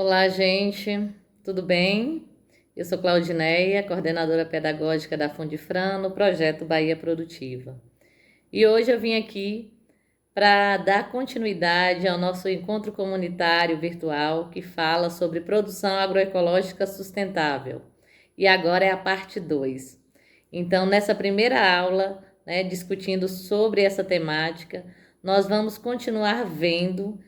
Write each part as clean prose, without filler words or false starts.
Olá, gente, tudo bem? Eu sou Claudineia, coordenadora pedagógica da Fundifran no projeto Bahia Produtiva. E hoje eu vim aqui para dar continuidade ao nosso encontro comunitário virtual que fala sobre produção agroecológica sustentável. E agora é a parte 2. Então, nessa primeira aula, discutindo sobre essa temática, nós vamos continuar vendo,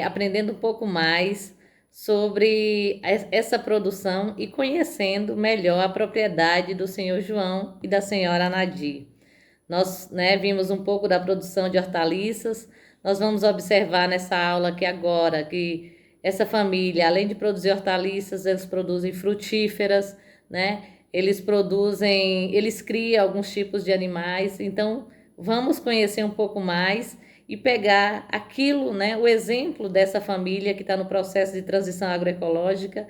aprendendo um pouco mais sobre essa produção e conhecendo melhor a propriedade do senhor João e da senhora Nadir. Nós, vimos um pouco da produção de hortaliças. Nós vamos observar nessa aula aqui agora que essa família, além de produzir hortaliças, eles produzem frutíferas, né? Eles criam alguns tipos de animais. Então, vamos conhecer um pouco mais e pegar aquilo, o exemplo dessa família que está no processo de transição agroecológica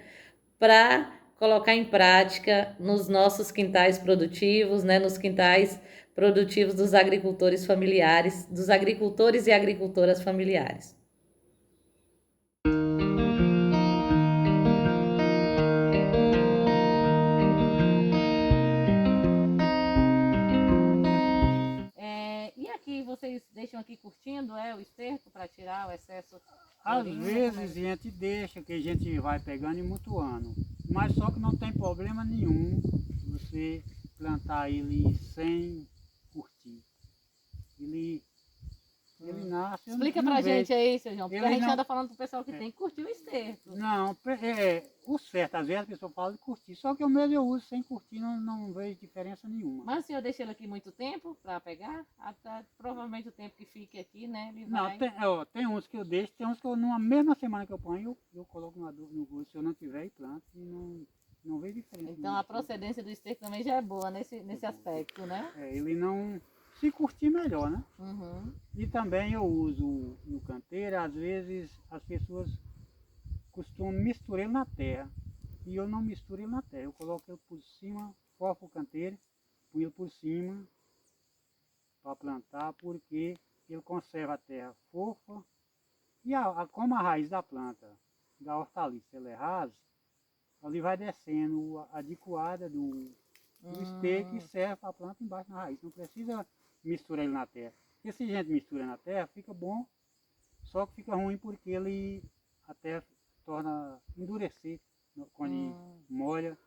para colocar em prática nos nossos quintais produtivos, nos quintais produtivos dos agricultores familiares, dos agricultores e agricultoras familiares. E aqui vocês deixam aqui curtindo o esterco para tirar o excesso? Às vezes a gente deixa, que a gente vai pegando e mutuando, mas só que não tem problema nenhum você plantar ele sem curtir. Ele nasce... Explica não pra vejo. gente aí, seu João, porque a Ele gente não- anda falando pro pessoal que tem que curtir o esterco. Não, o certo, às vezes a pessoa fala de curtir, só que o mesmo eu uso sem curtir, não vejo diferença nenhuma. Mas o senhor deixa ele aqui muito tempo para pegar? Até, provavelmente o tempo que fique aqui, né? Ele Não, vai... tem uns que eu deixo, tem uns que eu, numa mesma semana que eu ponho, eu coloco no gosto, se eu não tiver e planto, e não vejo diferença. Então a procedência do esterco também já é boa nesse aspecto, né? Ele não... Se curtir melhor, né? Uhum. E também eu uso no canteiro, às vezes as pessoas costumam misturar ele na terra. E eu não misturo ele na terra, eu coloco ele por cima, fofo o canteiro, põe ele por cima para plantar, porque ele conserva a terra fofa. E como a raiz da planta, da hortaliça, ela é rasa, ali vai descendo a dicoada do esterco e serve para a planta embaixo na raiz. Não precisa misturar ele na terra. Porque se a gente mistura na terra, fica bom, só que fica ruim porque a terra torna endurecer quando molha.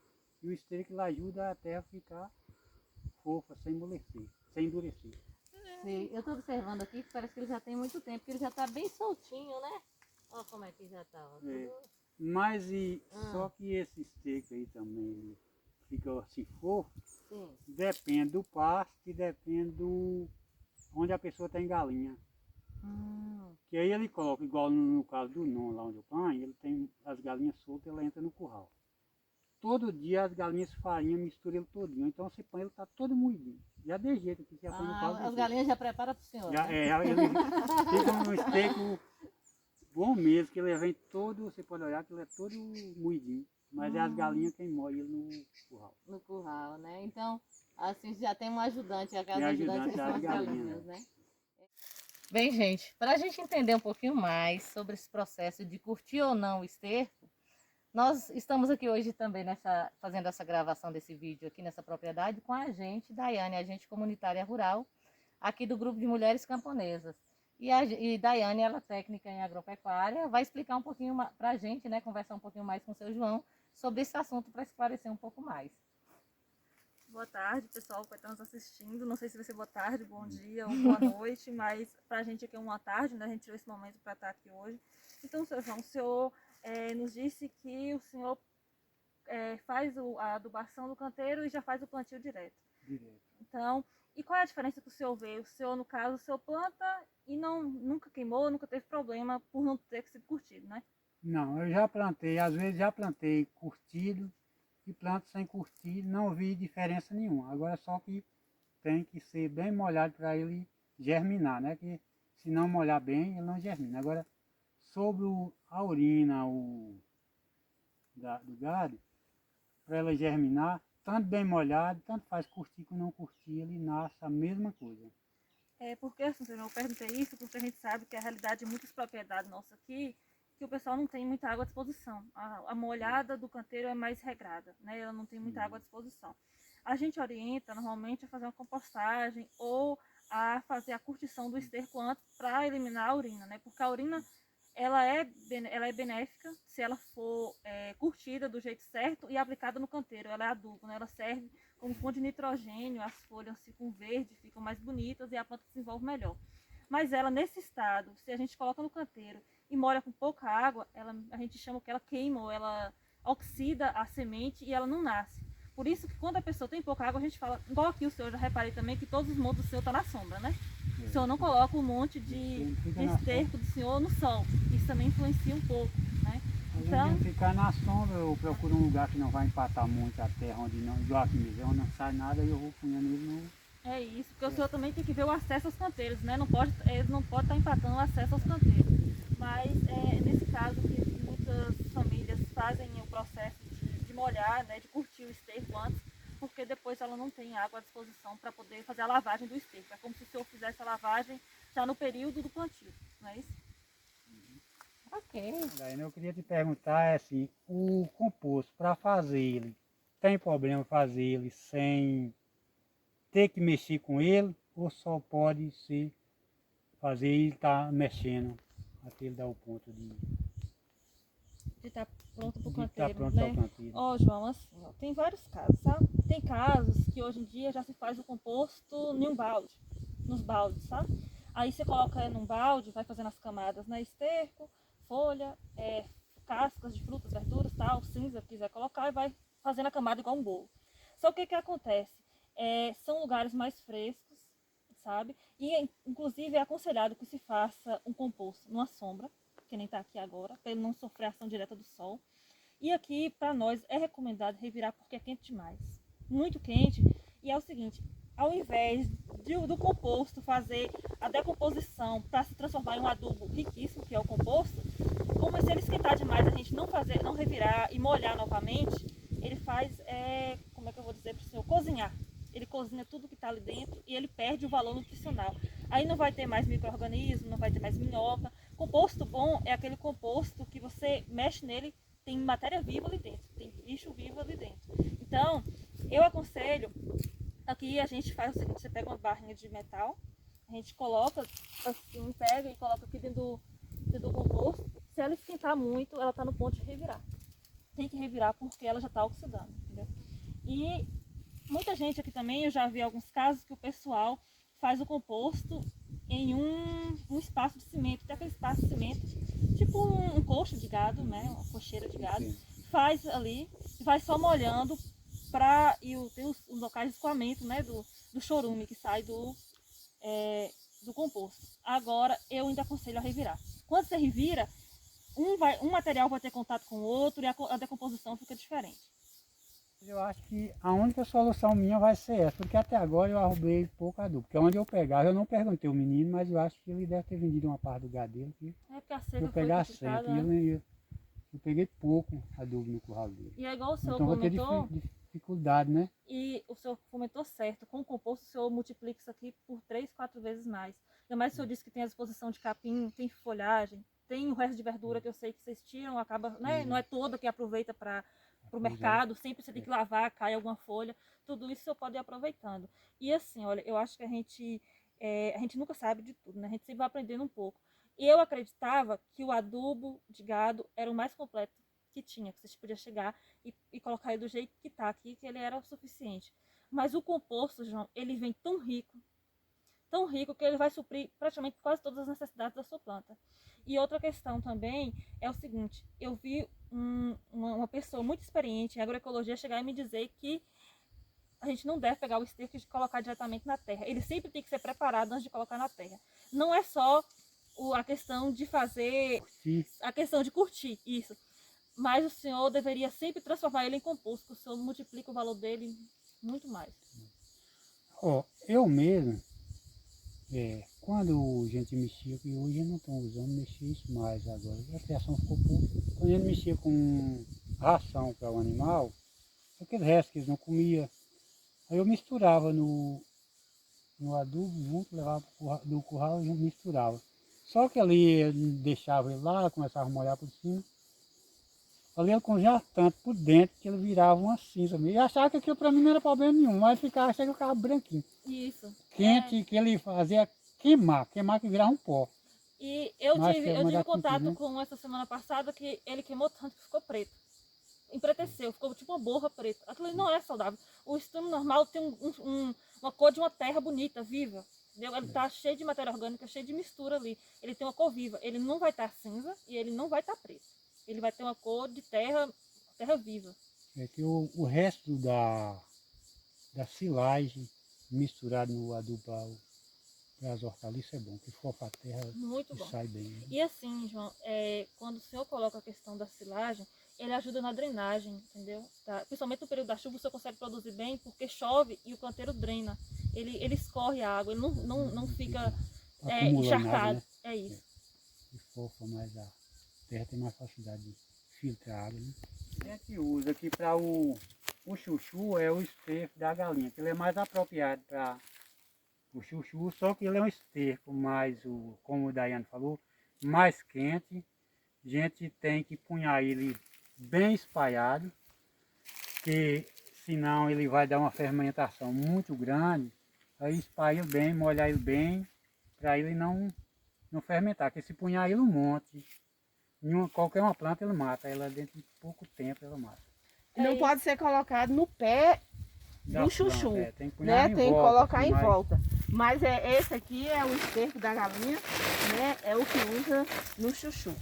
E o esterco ele ajuda a terra a ficar fofa, sem amolecer, sem endurecer. Sim, eu estou observando aqui que parece que ele já tem muito tempo, que ele já está bem soltinho, né? Olha como é que já está. Mas só que esse esterco aí também fica assim fofo, Sim. depende do pasto e depende onde a pessoa tem galinha. Que aí ele coloca, igual no caso do non, lá onde eu ponho, ele tem as galinhas soltas, ela entra no curral. Todo dia as galinhas farinha, mistura ele todinho. Então você põe, ele tá todo moidinho. Já de jeito aqui, já põe no caldo. As galinhas já preparam para o senhor, já, né? ele fica um esterco bom mesmo, que ele vem todo, você pode olhar que ele é todo moidinho. Mas é as galinhas quem moe ele no curral. No curral, né? Então, assim, já tem um ajudante, a casa Tem ajudante que são das as galinhas, galinhas, né? Bem, gente, para a gente entender um pouquinho mais sobre esse processo de curtir ou não o esterco, nós estamos aqui hoje também fazendo essa gravação desse vídeo aqui nessa propriedade com a gente, Daiane, agente comunitária rural, aqui do grupo de mulheres camponesas. E Daiane, ela é técnica em agropecuária, vai explicar um pouquinho para a gente, né, conversar um pouquinho mais com o seu João sobre esse assunto para esclarecer um pouco mais. Boa tarde, pessoal que vai estar nos assistindo. Não sei se vai ser boa tarde, bom dia ou boa noite, mas pra gente aqui é uma tarde, né? A gente tirou esse momento para estar aqui hoje. Então, seu João, o senhor nos disse que o senhor faz a adubação do canteiro e já faz o plantio direto. Então, e qual é a diferença que o senhor vê? O senhor, no caso, o senhor planta e nunca queimou, nunca teve problema por não ter sido curtido, né? Não, eu já plantei, às vezes já plantei curtido e planto sem curtir, não vi diferença nenhuma. Agora só que tem que ser bem molhado para ele germinar, né? Que se não molhar bem, ele não germina. Agora, sobre a urina do gado, para ela germinar, tanto bem molhado, tanto faz curtir como não curtir, ele nasce a mesma coisa. Porque assim, eu perguntei isso porque a gente sabe que a realidade de muitas propriedades nossas aqui que o pessoal não tem muita água à disposição. A molhada do canteiro é mais regrada, né? Ela não tem muita água à disposição. A gente orienta normalmente a fazer uma compostagem ou a fazer a curtição do esterco antes para eliminar a urina, né? Porque a urina ela é benéfica se ela for curtida do jeito certo e aplicada no canteiro. Ela é adubo, né? Ela serve como fonte de nitrogênio, as folhas ficam verdes, ficam mais bonitas e a planta se desenvolve melhor. Mas ela, nesse estado, se a gente coloca no canteiro e molha com pouca água, a gente chama que ela queima ou ela oxida a semente e ela não nasce. Por isso que quando a pessoa tem pouca água, a gente fala, igual aqui o senhor, já reparei também que todos os montes do senhor estão na sombra, né? O senhor não coloca um monte de esterco do senhor no sol. Isso também influencia um pouco, né? Então, de ficar na sombra, eu procuro um lugar que não vai empatar muito a terra, onde não, igual aqui mesmo, onde não sai nada, e eu vou punhando ele no... É isso, porque o senhor também tem que ver o acesso aos canteiros, né? Eles não podem estar empatando o acesso aos canteiros. Mas nesse caso que muitas famílias fazem o processo de molhar, né? De curtir o esterco antes, porque depois ela não tem água à disposição para poder fazer a lavagem do esterco. É como se o senhor fizesse a lavagem já no período do plantio, não é isso? Ok. Daí eu queria te perguntar, assim, o composto, para fazer ele, tem problema fazer ele sem ter que mexer com ele, ou só pode ser fazer ele estar mexendo até ele dar o ponto de De estar pronto para o estar canteiro, pronto né? ao canteiro? Ó, João, assim, ó, tem vários casos, sabe? Tem casos que hoje em dia já se faz o composto em um balde, nos baldes, sabe? Aí você coloca num balde, vai fazendo as camadas, né? Esterco, folha, cascas de frutas, verduras, tal, cinza, quiser colocar, e vai fazendo a camada igual um bolo. Só que o que acontece? São lugares mais frescos, sabe? E inclusive é aconselhado que se faça um composto numa sombra, que nem está aqui agora, para ele não sofrer a ação direta do sol. E aqui, para nós, é recomendado revirar porque é quente demais. Muito quente. E é o seguinte, ao invés do composto fazer a decomposição para se transformar em um adubo riquíssimo, que é o composto, como se ele esquentar demais, a gente não revirar e molhar novamente, ele faz, como é que eu vou dizer para o senhor, cozinhar. Ele cozinha tudo que está ali dentro e ele perde o valor nutricional. Aí não vai ter mais micro-organismo, não vai ter mais minhoca. Composto bom é aquele composto que você mexe nele, tem matéria viva ali dentro, tem bicho vivo ali dentro. Então, eu aconselho, aqui a gente faz o seguinte, você pega uma barrinha de metal, a gente coloca assim, pega e coloca aqui dentro do composto. Se ela esquentar muito, ela está no ponto de revirar. Tem que revirar porque ela já está oxidando, entendeu? E muita gente aqui também, eu já vi alguns casos que o pessoal faz o composto em um espaço de cimento, tem aquele espaço de cimento, tipo um coxo de gado, né, uma cocheira de gado, faz ali e vai só molhando tem os locais de escoamento, né, do chorume que sai do composto. Agora, eu ainda aconselho a revirar. Quando você revira, um material vai ter contato com o outro e a decomposição fica diferente. Eu acho que a única solução minha vai ser essa, porque até agora eu arrumei pouco adubo. Porque onde eu pegava, eu não perguntei ao menino, mas eu acho que ele deve ter vendido uma parte do gado dele. Porque a seca Eu pegar foi certo, complicada, né? eu peguei pouco adubo no curral dele. E é igual o senhor Então vou ter comentou, dificuldade, né? e o senhor comentou certo, com o composto o senhor multiplica isso aqui por 3, 4 vezes mais. Ainda mais o senhor disse que tem a disposição de capim, tem folhagem, tem o resto de verdura que eu sei que vocês tiram, acaba, né? Não é toda que aproveita para o mercado, sempre você tem que lavar, cai alguma folha, tudo isso o senhor pode ir aproveitando. E assim, olha, eu acho que a gente nunca sabe de tudo, né? A gente sempre vai aprendendo um pouco. E eu acreditava que o adubo de gado era o mais completo que tinha, que você podia chegar e colocar ele do jeito que tá aqui, que ele era o suficiente. Mas o composto, João, ele vem tão rico que ele vai suprir praticamente quase todas as necessidades da sua planta. E outra questão também é o seguinte, eu vi uma pessoa muito experiente em agroecologia chegar e me dizer que a gente não deve pegar o esterco e colocar diretamente na terra. Ele sempre tem que ser preparado antes de colocar na terra. Não é só a questão de fazer, a questão de curtir, isso. Mas o senhor deveria sempre transformar ele em composto, que o senhor multiplica o valor dele muito mais. Ó, eu mesmo, quando a gente mexia, que hoje não estão usando, mexia isso mais agora. A criação ficou pouco. Quando a gente mexia com ração para o animal, aqueles restos que eles não comiam, aí eu misturava no adubo junto, levava do curral e misturava. Só que ali eu deixava ele lá, começava a molhar por cima. Ali ele congelava tanto por dentro que ele virava uma cinza mesmo. Eu achava que aquilo para mim não era problema nenhum, mas ficava, achei que ficava branquinho. Isso. Quente, que ele fazia queimar que virava um pó. E eu Mas tive, que é eu mais tive apetite, contato né? com essa semana passada que ele queimou tanto que ficou preto. Empreteceu, ficou tipo uma borra preta. Aquilo ali não é saudável. O estrume normal tem uma cor de uma terra bonita, viva. Entendeu? Ele tá cheio de matéria orgânica, cheio de mistura ali. Ele tem uma cor viva. Ele não vai estar cinza e ele não vai estar preto. Ele vai ter uma cor de terra viva. É que o resto da silagem misturado no adubo para as hortaliças é bom, que fofa a terra Muito e bom. sai bem. Né? E assim, João, quando o senhor coloca a questão da silagem, ele ajuda na drenagem, entendeu? Tá? Principalmente no período da chuva, o senhor consegue produzir bem porque chove e o canteiro drena. Ele escorre a água, ele não fica Acumulando água, encharcado. né? É isso. E fofa mais a terra, tem mais facilidade de filtrar água. Né? A gente usa aqui para o chuchu, é o esterco da galinha, que ele é mais apropriado para o chuchu, só que ele é um esterco mais, como o Daiane falou, mais quente. A gente tem que punhar ele bem espalhado, que senão ele vai dar uma fermentação muito grande. Aí espalha bem, molhar ele bem, para ele não fermentar. Porque se punhar ele um monte, qualquer uma planta ele mata, ela dentro de pouco tempo ela mata. Não pode ser colocado no pé Da do chuchu, planta, tem que punhar né? em Tem que volta, colocar assim, em mais- volta. Mas esse aqui é o esterco da galinha, né? É o que usa no chuchu.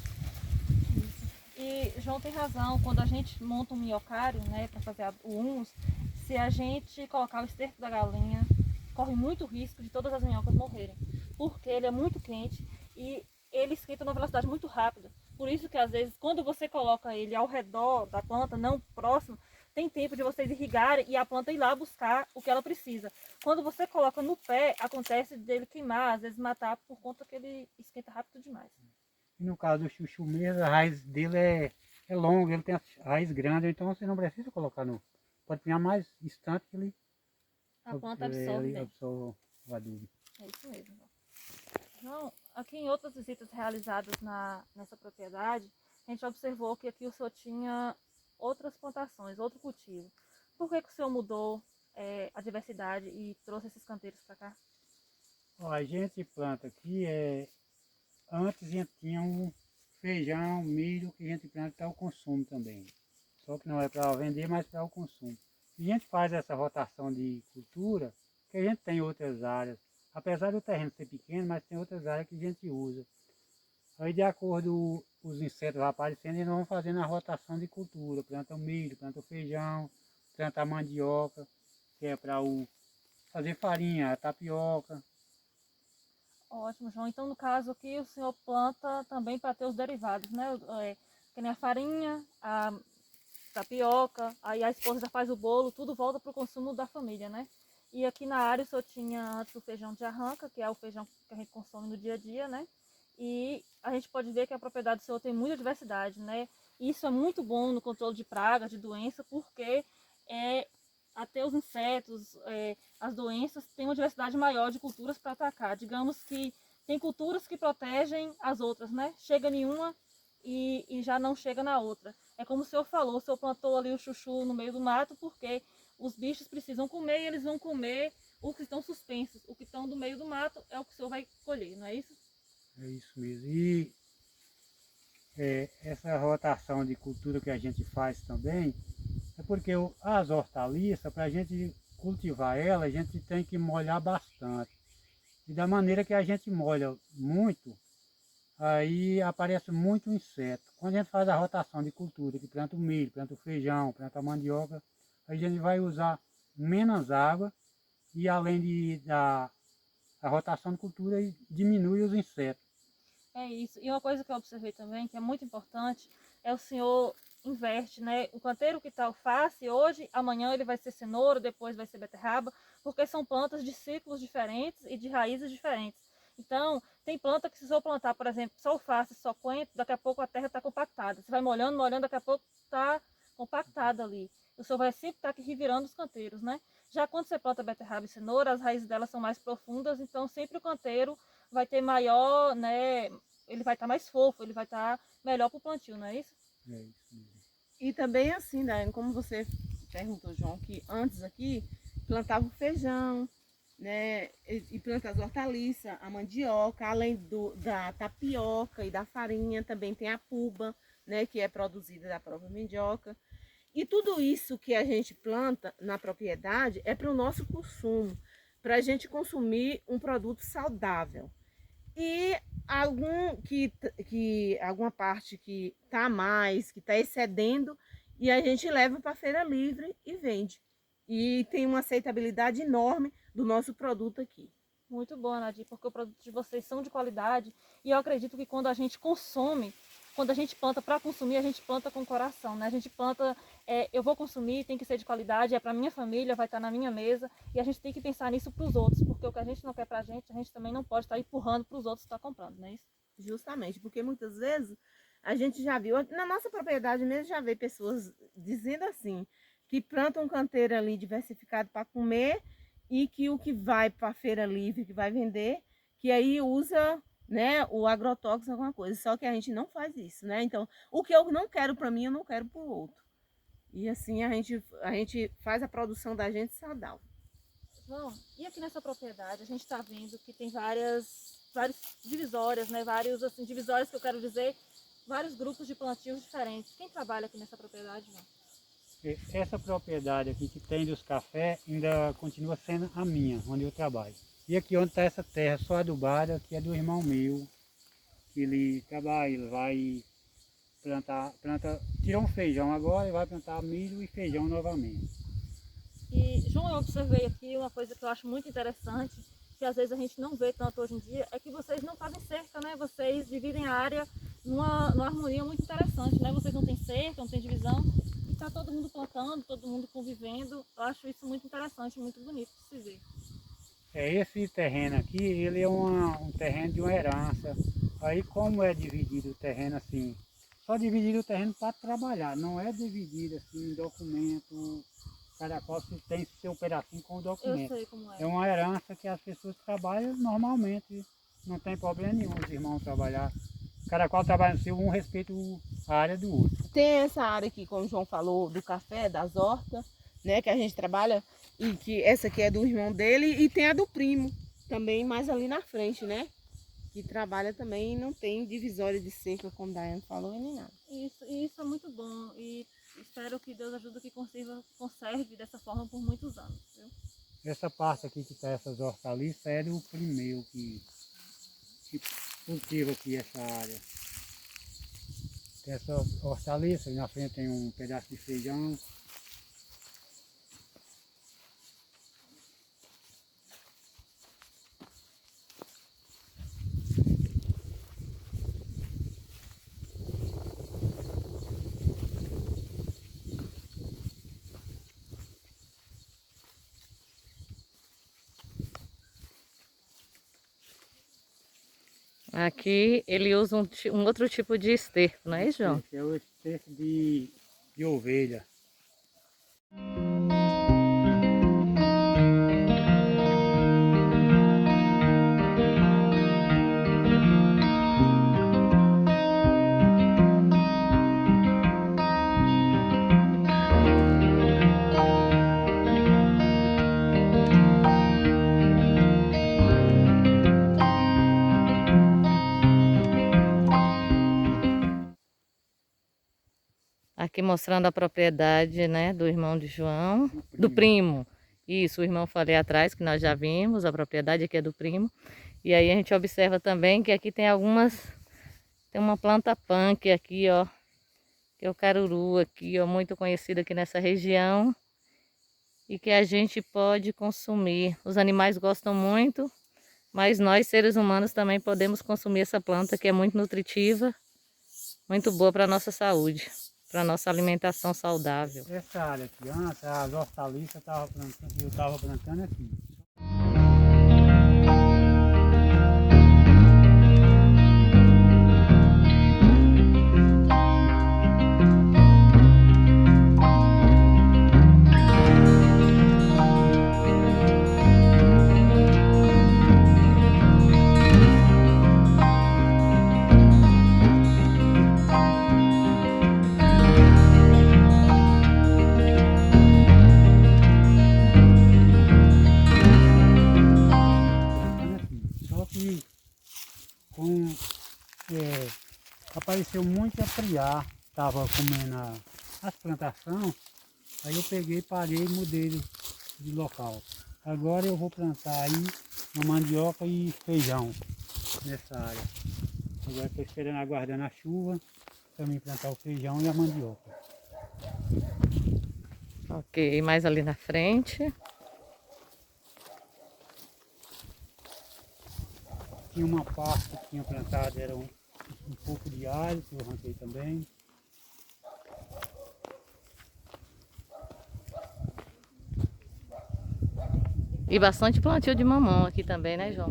E João tem razão, quando a gente monta um minhocário, né, para fazer o humus, se a gente colocar o esterco da galinha, corre muito risco de todas as minhocas morrerem, porque ele é muito quente e ele esquenta numa velocidade muito rápida. Por isso que às vezes quando você coloca ele ao redor da planta, não próximo, tem tempo de vocês irrigarem e a planta ir lá buscar o que ela precisa. Quando você coloca no pé, acontece dele queimar, às vezes matar por conta que ele esquenta rápido demais. E no caso do chuchu mesmo, a raiz dele é longa, ele tem a raiz grande, então você não precisa colocar no. Pode punhar mais distante que ele, A planta absorve ele bem. absorve o adubo. É isso mesmo. João, aqui em outras visitas realizadas nessa propriedade, a gente observou que aqui o senhor tinha outras plantações, outro cultivo. Por que o senhor mudou a diversidade e trouxe esses canteiros para cá? Ó, a gente planta aqui, antes a gente tinha um feijão, milho, que a gente planta para o consumo também. Só que não é para vender, mas para o consumo. E a gente faz essa rotação de cultura, que a gente tem outras áreas. Apesar do terreno ser pequeno, mas tem outras áreas que a gente usa. Aí de acordo com os insetos aparecendo, eles vão fazendo a rotação de cultura. Planta o milho, planta o feijão, planta a mandioca, que é para fazer farinha, a tapioca. Ótimo, João. Então, no caso aqui, o senhor planta também para ter os derivados, né? Que nem a farinha, a tapioca, aí a esposa já faz o bolo, tudo volta para o consumo da família, né? E aqui na área o senhor tinha antes o feijão de arranca, que é o feijão que a gente consome no dia a dia, né? E a gente pode ver que a propriedade do senhor tem muita diversidade, né? Isso é muito bom no controle de pragas, de doença, porque até os insetos, as doenças, tem uma diversidade maior de culturas para atacar. Digamos que tem culturas que protegem as outras, né? Chega em uma e já não chega na outra. É como o senhor falou, o senhor plantou ali o chuchu no meio do mato porque os bichos precisam comer e eles vão comer os que estão suspensos. O que estão do meio do mato é o que o senhor vai colher, não é isso? É isso mesmo. E essa rotação de cultura que a gente faz também, é porque as hortaliças, para a gente cultivar ela, a gente tem que molhar bastante. E da maneira que a gente molha muito, aí aparece muito inseto. Quando a gente faz a rotação de cultura, que planta o milho, planta o feijão, planta a mandioca, a gente vai usar menos água e além da a rotação de cultura diminui os insetos. É isso. E uma coisa que eu observei também, que é muito importante, é o senhor inverte, né? O canteiro que está alface hoje, amanhã ele vai ser cenoura, depois vai ser beterraba, porque são plantas de ciclos diferentes e de raízes diferentes. Então, tem planta que se eu plantar, por exemplo, só alface, só coentro, daqui a pouco a terra está compactada. Você vai molhando, molhando, daqui a pouco está compactada ali. O senhor vai sempre estar aqui revirando os canteiros, né? Já quando você planta beterraba e cenoura, as raízes delas são mais profundas, então sempre o canteiro vai ter maior, né? Ele vai estar mais fofo, ele vai estar melhor para o plantio, não é isso? É isso mesmo. E também assim, Daiane, como você perguntou, João, que antes aqui plantava o feijão, né? E planta as hortaliças, a mandioca, além da tapioca e da farinha, também tem a puba, né? Que é produzida da própria mandioca. E tudo isso que a gente planta na propriedade é para o nosso consumo, para a gente consumir um produto saudável. E alguma parte que está a mais, que está excedendo, e a gente leva para a feira livre e vende. E tem uma aceitabilidade enorme do nosso produto aqui. Muito bom, Nadir, porque os produtos de vocês são de qualidade e eu acredito que quando a gente consome, quando a gente planta para consumir, a gente planta com coração, né? A gente planta, eu vou consumir, tem que ser de qualidade, é para minha família, vai estar na minha mesa e a gente tem que pensar nisso para os outros, porque o que a gente não quer para a gente também não pode estar empurrando para os outros estar comprando, não é isso? Justamente, porque muitas vezes a gente já viu, na nossa propriedade mesmo já vê pessoas dizendo assim, que plantam um canteiro ali diversificado para comer e que o que vai para a feira livre, que vai vender, que aí usa, né, o agrotóxico, alguma coisa. Só que a gente não faz isso, né? Então, o que eu não quero para mim, eu não quero para o outro. E assim a gente faz a produção da gente saudável. João, e aqui nessa propriedade a gente está vendo que tem várias divisórias, né? Vários, assim, divisórias que eu quero dizer, vários grupos de plantios diferentes. Quem trabalha aqui nessa propriedade, João? Essa propriedade aqui que tem dos cafés ainda continua sendo a minha, onde eu trabalho. E aqui onde está essa terra só adubada, que é do irmão meu, que ele trabalha, ele vai tirou um feijão agora e vai plantar milho e feijão novamente. E, João, eu observei aqui uma coisa que eu acho muito interessante, que às vezes a gente não vê tanto hoje em dia, é que vocês não fazem cerca, né? Vocês dividem a área numa harmonia muito interessante, né? Vocês não têm cerca, não têm divisão, e está todo mundo plantando, todo mundo convivendo. Eu acho isso muito interessante, muito bonito de se ver. Esse terreno aqui, ele é um terreno de uma herança. Aí como é dividido o terreno assim, só dividido o terreno para trabalhar, não é dividido assim em documento, cada qual tem seu pedacinho com o documento. Eu sei como é. É uma herança que as pessoas trabalham normalmente, não tem problema nenhum os irmãos trabalhar. Cada qual trabalha no seu, um respeita a área do outro. Tem essa área aqui, como o João falou, do café, das hortas, né, que a gente trabalha, e que essa aqui é do irmão dele, e tem a do primo, também mais ali na frente, né, que trabalha também e não tem divisória de cerca, como a Daiane falou, nem nada. Isso é muito bom e espero que Deus ajude que conserve dessa forma por muitos anos, viu? Essa parte aqui que está essas hortaliças é do primeiro que cultiva aqui essa área. Tem essa hortaliça, na frente tem um pedaço de feijão. Aqui ele usa um outro tipo de esterco, não é isso, João? Esse é o esterco de ovelha. Aqui mostrando a propriedade, né, do irmão de João, do primo. Isso, o irmão falei atrás, que nós já vimos, a propriedade aqui é do primo. E aí a gente observa também que aqui tem tem uma planta punk aqui, ó, que é o caruru aqui, ó, muito conhecido aqui nessa região. E que a gente pode consumir. Os animais gostam muito, mas nós seres humanos também podemos consumir essa planta que é muito nutritiva, muito boa para a nossa saúde, para a nossa alimentação saudável. Essa área aqui, antes, as hortaliças eu estava plantando aqui. apareceu muita priá, estava comendo as plantações, aí eu peguei, parei e mudei de local. Agora eu vou plantar aí uma mandioca e feijão nessa área. Agora estou esperando, aguardando a chuva para mim plantar o feijão e a mandioca. Ok, mais ali na frente. Tinha uma parte que tinha plantado, era um pouco de alho, que eu arranquei também. E bastante plantio de mamão aqui também, né, João?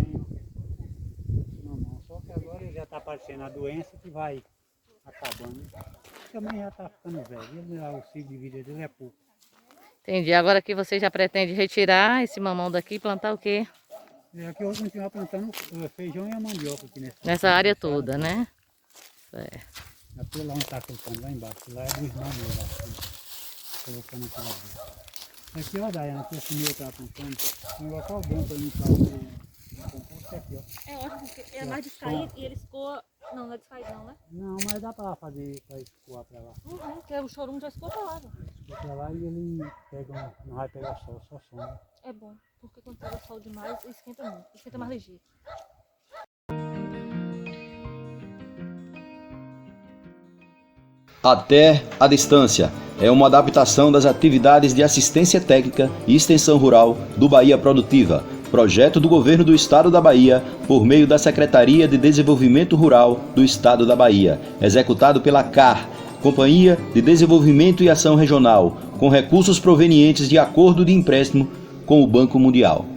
Mamão, só que agora já está aparecendo a doença que vai acabando. Também já está ficando velho, o ciclo de vida dele é pouco. Entendi. Agora que você já pretende retirar esse mamão daqui e plantar o quê? Aqui eu vou continuar plantando feijão e a mandioca aqui Nessa área toda, né? Certo. Até lá onde está colocando, lá embaixo. Lá é do irmão meu, lá. Colocando aqui lá dentro. Aqui, ó, Daiane, aqui esse meu está plantando. Um local bom para limpar o composto é aqui, ó. É ótimo, porque é mais descaído e ele escoa. Não, não é descaído não, né? Não, mas dá para fazer, para escoar para lá. Porque o chorume já escoa pra lá, né? Escoar para lá e ele pega, não vai pegar sol, só sombra. É bom, porque quando pega sol demais, esquenta muito, esquenta mais ligeiro. Até a distância é uma adaptação das atividades de assistência técnica e extensão rural do Bahia Produtiva, projeto do Governo do Estado da Bahia por meio da Secretaria de Desenvolvimento Rural do Estado da Bahia, executado pela CAR, Companhia de Desenvolvimento e Ação Regional, com recursos provenientes de acordo de empréstimo com o Banco Mundial.